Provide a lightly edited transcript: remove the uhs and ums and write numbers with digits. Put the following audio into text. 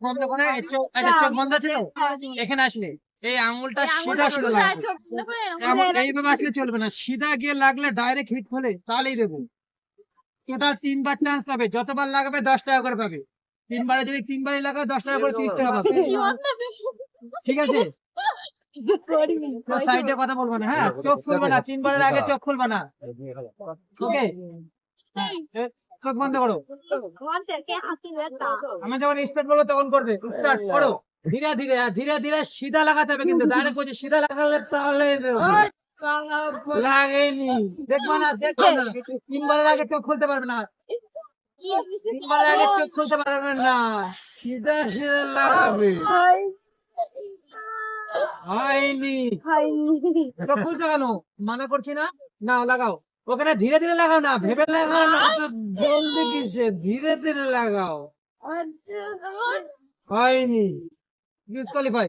বন্ধ করে এটা চোখ বন্ধ আছে তো, এখানে আসলে এই আঙুলটা সিধা সিধা লাগবে, এইভাবে আসলে চলবে না, সিধা গিয়ে লাগলে ডাইরেক্ট হিট হলে তাহলেই দেবো। টোটাল 3 বার চান্স পাবে, যতবার লাগাবে 10 টাকা করে পাবে। 3 বারে যদি 3 বারই লাগাও 10 টাকা করে 30 টাকা পাবে, ঠিক আছে? সাইডে কথা বলবো না, হ্যাঁ চোখ খুলবে না, 3 বারের আগে চোখ খুলবে না, ওকে? চোখ বন্ধ করো, আমি যখন স্টার্ট বলবো তখন করবে, স্টার্ট করো। ধীরে ধীরে ধীরে ধীরে সিধা লাগাতে হবে, কিন্তু ডাইরেক্ট বলছি সিধা লাগালে তাহলে লাগেনি, দেখবা না দেখবা না, 3 বারের আগে চোখ খুলতে পারবে না, 3 বারের আগে চোখ খুলতে পারবে না, সিধা সিধা লাগাবে। হয়নি, চোখ খুলছো কেন? মানা করছি না, না লাগাও, ওখানে ধীরে ধীরে লাগাও না, ভেবে লাগাও না, তো জলদি কিসে, ধীরে ধীরে লাগাও। হয়নি, ডিসকোয়ালিফাই।